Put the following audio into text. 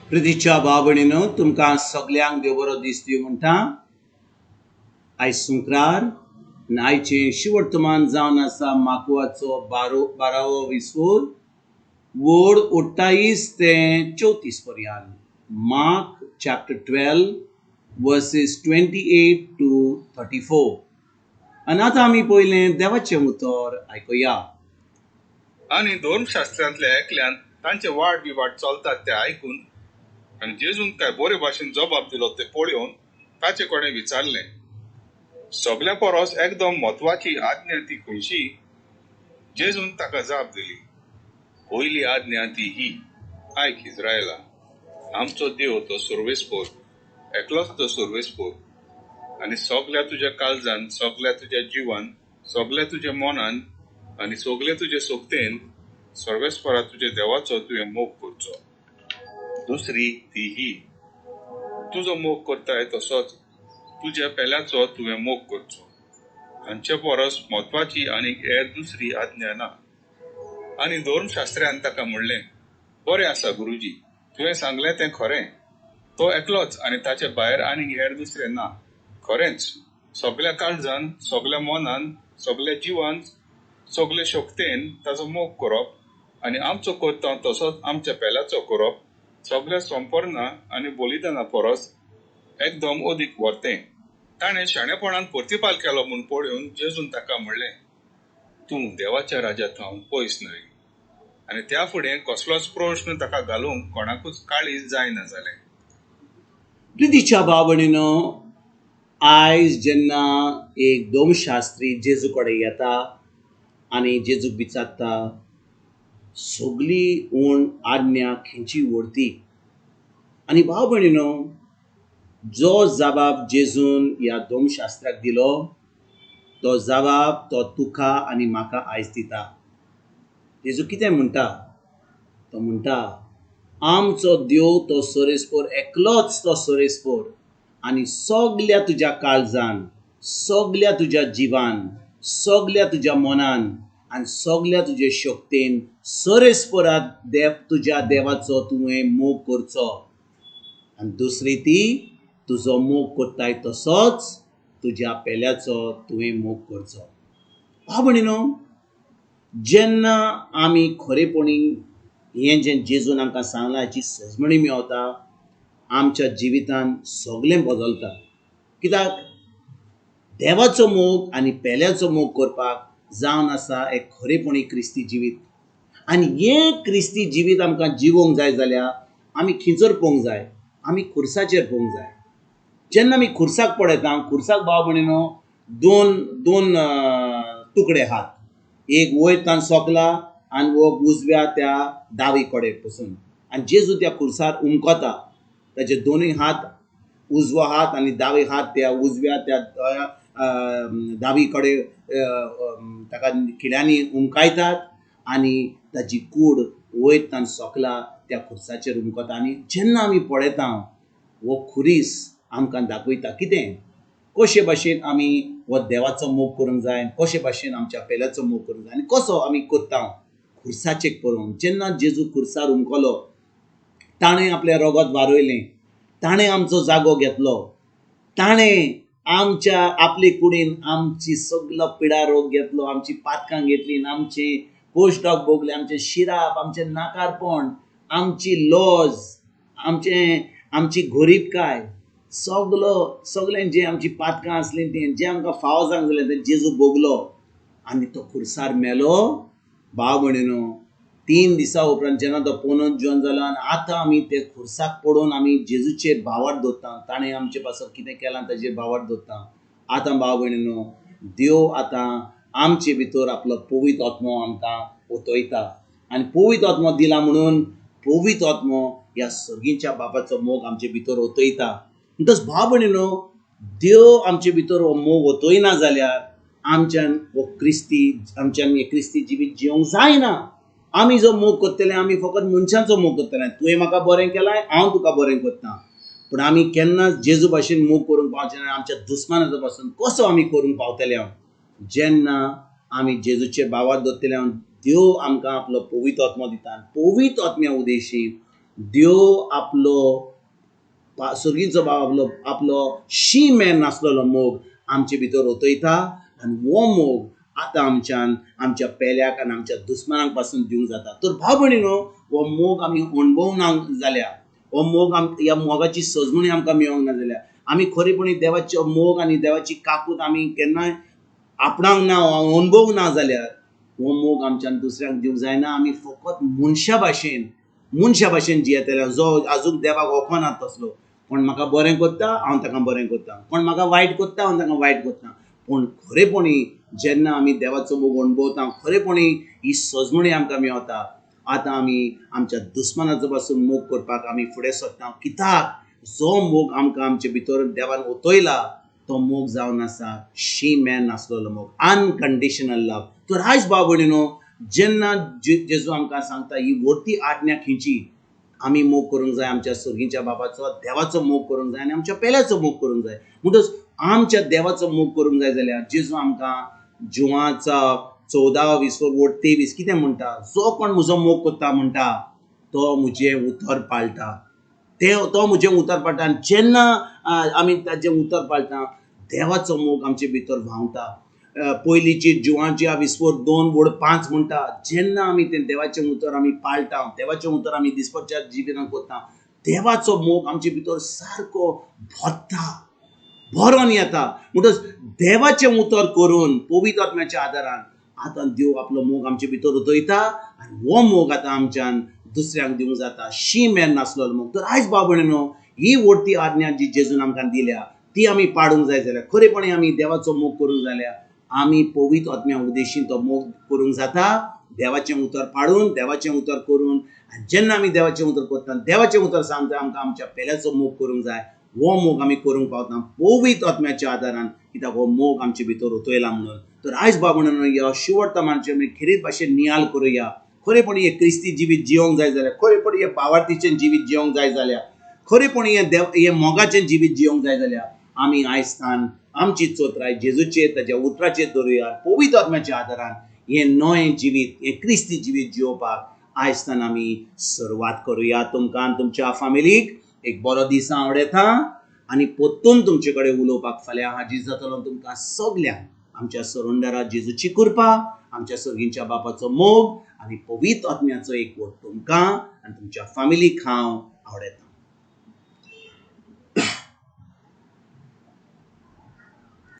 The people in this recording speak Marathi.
प्रितीच्या बाबणीनो तुमकां सगल्यांक देव बरो दीस दिवं म्हणटा। आयज शुक्रार आनी आयचें शिवर्तमान जावन आसा माकुवाचो 12वो विसवोर वोड 28 ते 34 पर्यंत। Mark chapter 12 versus 28 to 34। आनी आतां आमी पयलें देवाचें उतर आयकुया। आनी धर्मशास्त्रांतल्या एकल्यान तांचे वाड विवाद चलतात ते आयकून आनी जेजून काय बरे भाशेन जबाब दिलो ते पळोवन ताचे कडेन विचारलें, सगल्या परस एकदम म्हत्वाची आज्ञा ती खंयची? जेजून ताका जाप दिली, पयली आज्ञा ती ही, आयक इस्रायला, आमचो देव तो सर्वेस्पर, एकलोच तो सर्वेस्पर, आनी सगल्या तुज्या काळजान, सगल्या तुज्या जिवान, सगल्या तुज्या मनान आनी सगल्या तुज्या सोबतेन सर्वेस्परा तुज्या देवाचो तुवें मोग करचो। दुसरी ती ही, तुजो मोग करताय तसोच तुज्या पेल्याचो तुवें मोग करचो। हांचे परस म्हत्वाची आनीक हेर दुसरी आज्ञा ना। आनी धर्मशास्त्रान ताका म्हणलें, बरें आसा गुरुजी, तुवें सांगलें तें खरें, तो एकलोच आनी ताचे भायर आनीक हेर दुसरें ना। खरेंच सगल्या काळजान, सगल्या मनान, सगल्या जिवान, सगले शक्तेन ताचो मोग करप आनी आमचो करता तसोच आमच्या पेल्याचो करप सगल्या संपन्ना आनी बलिदाना परस एकदम अदीक व्हरतें। ताणें शाणेपणान प्रतिपाल केलो म्हूण पळोवन जेजून ताका म्हणलें, तूं देवाच्या राज्यांत हांव पयस न्हय। आनी त्या फुडें कसलोच प्रश्न ताका घालूंक कोणाकूच काळीज जायना जालें। प्रितीच्या बाबणीनो आयज जेन्ना एक धर्मशास्त्री जेजू कडेन येता आनी जेजूक विचारता सगली उण आज्ञा खंयची व्हरती, आनी भाव भयणीनो जो जबाब जेजून ह्या धर्मशास्त्राक दिलो तो जबाब तो तुका आनी म्हाका आयज दिता। जेजू कितें म्हणटा? तो म्हणटा आमचो देव तो सरेस्पर, एकलोच तो सरेस्पर, आनी सगल्या तुज्या काळजान, सगल्या तुज्या जिवान, सगल्या तुज्या मनान आनी सगल्या तुज्या शक्तीन सरेस्परात तुज्या देवाचो तुवें मोग करचो। आनी दुसरी ती, तुजो मोग करताय तसोच तुज्या पेल्याचो तुवें मोग करचो। भाव भयणीनो, जेन्ना आमी खरेपणी हें जें जेजून आमकां सांगलां हाची सजमणी मेळटा, आमच्या जिवितान सगळें बदलता। कित्याक देवाचो मोग आनी पेल्याचो मोग करपाक जावन आसा एक खरेपणी क्रिस्ती जिवीत। आनी हें क्रिस्ती जिवीत आमकां जिवोंक जाय जाल्यार आमी खिंचर पळोवंक जाय, आमी खुर्साचेर पळोवंक जाय। जेन्ना आमी खुर्साक पळयता, खुर्साक भाव भयणीनो दोन तुकडे आहात, एक वयरतान सोंकला आनी वो उजव्या त्या दावे कडेन पसून। आनी जेजू त्या खुर्सार उमखता, ताचे दोनूय हात, उजवो हात आनी दावे हात त्या उजव्या त्या दावी कडेन ताका खिड्यांनी उमकायतात आनी ताची कूड वयरतान सोंकला त्या खुर्साचेर उमखता। आनी जेन्ना आमी पळयता वो खुरीस आमकां दाखयता कितें, कशे भाशेन आमी हो देवाचो मोग करूंक जाय, कशे भाशेन आमच्या पेल्याचो मोग करूंक जाय आनी कसो आमी करता खुर्साचेक पळोवन। जेन्ना जेजू खुर्सार उमखलो, ताणें आपलें रगत वारयलें, ताणें आमचो जागो घेतलो, ताणें आमच्या आपले कुडीन आमची सगलो पिडा रोग घेतलो, आमची पातकां घेतली, आमची पोस्टाक भोगले, आमचे शिराप, आमचे नाकारपण, आमची लॉज, आमची गरीबकाय, सगळें जें आमची पातकां आसलीं तें जें आमकां फावो जावंक जालें तें जेजू भोगलो आनी तो खुर्सार मेलो। भाव भयणीनो, 3 दिसां उपरांत जेन्ना तो पुनरुज्जीवन जालो आनी आतां आमी ते खुर्साक पडोवन आमी जेजूचेर भावार्थ दवरता, ताणें आमचे पासून कितें केलां ताचेर भावार्थ दवरता। आतां भाव भयणीनो, देव आतां आमचे भितर आपलो पवित्र आत्मो आमकां ओतयता आनी पवित्र आत्मो दिला म्हणून पवित्र आत्मो ह्या सगळींच्या बापाचो मोग आमचे भितर ओतयता। म्हणटच भाव भयणीनो, देव आमचे भितर हो मोग ओतयना जाल्यार आमच्यान हे क्रिस्ती जिवीत जिवंक जायना। आमी जो मोग करतले आमी फकत मनशांचो मोग करतले, तुवें म्हाका बरें केलां हांव तुका बरें करता, पूण आमी केन्नाच जेजू भाशेन मोग करूंक पावचे ना। आमच्या दुस्मानाचो पासून कसो आमी करूंक पावतले? जेन्ना आमी जेजूचेर भावार्थ दवरतले, देव आमकां आपलो पवित्र आत्मो दिता, पवित्र आत्म्या उदेशी देव आपलो सुर्गीचो बाब आपलो आपलो शी मॅन नासलेलो मोग आमचे भितर ओतयता आनी हो मोग आतां आमच्यान आमच्या पेल्याक आनी आमच्या दुस्मानांक पासून दिवंक जाता. तर भाव भयणीनो, हो मोग आमी अणभवूंक ना जाल्यार, हो मोग ह्या मोगाची सजमणी आमकां मेळोंक ना जाल्यार, आमी खरेपणी देवाचो मोग आनी देवाची काकूट आमी केन्नाय आपणाक ना अणभवूंक ना जाल्यार हो मोग आमच्यान दुसऱ्यांक दिवंक जायना. आमी फकत मनशा भाशेन जियेतले, जो आजून देवाक वखना तसलो. कोण म्हाका बरें करता, हांव ताका बरें करता. कोण म्हाका वायट करता, हांव ताका वायट करता. पूण खरेपणी जेन्ना आमी देवाचो मोग अणभवता, खरेपणी ही सजमणी आमकां मेळटा, आतां आमी आमच्या दुस्मानाचो पासून मोग करपाक आमी फुडें सरता. कित्याक जो मोग आमकां आमचे भितर देवान ओतयला तो मोग जावन आसा शी मॅन नासलेलो मोग, अनकंडिशनल लव. तर आयज भाव भयणीनो, जेन्ना जेजू आमकां सांगता ही व्हडटी आज्ञा खंयची, आमी मोग करूंक जाय आमच्या सुर्गीच्या बाबाचो, देवाचो मोग करूंक जाय आनी आमच्या पेल्याचो मोग करूंक जाय. म्हणटच आमच्या देवाचो मोग करूंक जाय जाल्यार जेजू आमकां जुवाचा 14:20 कितें म्हणटा, जो कोण म्हजो मोग करता म्हणटा तो म्हजें उतर पाळटा. तो म्हजें उतर पाळटा आनी जेन्ना आमी ताजें उतर पाळटा देवाचो मोग आमचे भितर व्हांवता. पयलींची जुवांची 2:5 म्हणटा, जेन्ना आमी तें देवाचें उतर आमी पाळटा, देवाचें उतर आमी दिसपरच्या जिवितांत करता, देवाचो मोग आमचे भितर सारको भरता, भरोन येता. म्हणटच देवाचें उतर करून पवित्र आत्म्याच्या आदारान आतां देव आपलो मोग आमचे भितर उतयता आनी हो मोग आतां आमच्यान दुसऱ्यांक दिवंक जाता, शी मॅन नासलेलो मोग. तर आयज भाव भयणीनो, ही व्हडटी आज्ञा जी जेजून आमकां दिल्या ती आमी पाळूंक जाय जाल्यार, खरेपणी आमी देवाचो मोग करूंक जाल्यार आमी पवित्र आत्म्या उदेशीन तो मोग करूंक जाता, देवाचें उतर पाळून, देवाचें उतर करून. जेन्ना आमी देवाचें उतर करता, देवाचें उतर सांगता आमकां आमच्या पेल्याचो मोग करूंक जाय, हो मोग आमी करूंक पावता पवित्र आत्म्याच्या आदारान, कित्याक हो मोग आमचे भितर ओतयला म्हणून. तर आयज भाव भयणीनो, ह्या शेवटच्या आमी खेरीत भाशेन नियाल करुया. खरेपणी हे क्रिस्ती जिवीत जियोंक जाय जाल्यार, खरेपणी हे भावार्थीचें जिवीत जियोंक जाय जाल्यार, खरेपणी हे मोगाचें जिवीत जियोंक जाय जाल्यार आमी आयजतान आमची चोत्राय जेजूचेर, ताच्या उतराचेर दवरुया. पवित्र आत्म्याच्या आदारान हे नवें जिवीत, हे क्रिस्ती जिवीत जियोवपाक आयजतान आमी सुरवात करुया. तुमकां तुमच्या फॅमिलीक एक बरो दीस आवडेता आनी परतून तुमचे कडेन उलोवपाक फाल्यां हाजीर जातलो. तुमकां सगल्यांक आमच्या सरोंडारा जेजूची कृपा, आमच्या सर्गींच्या बापाचो मोग आनी पवित्र आत्म्याचो एक वट तुमकां आनी तुमच्या फॅमिलीक हांव आवडेता.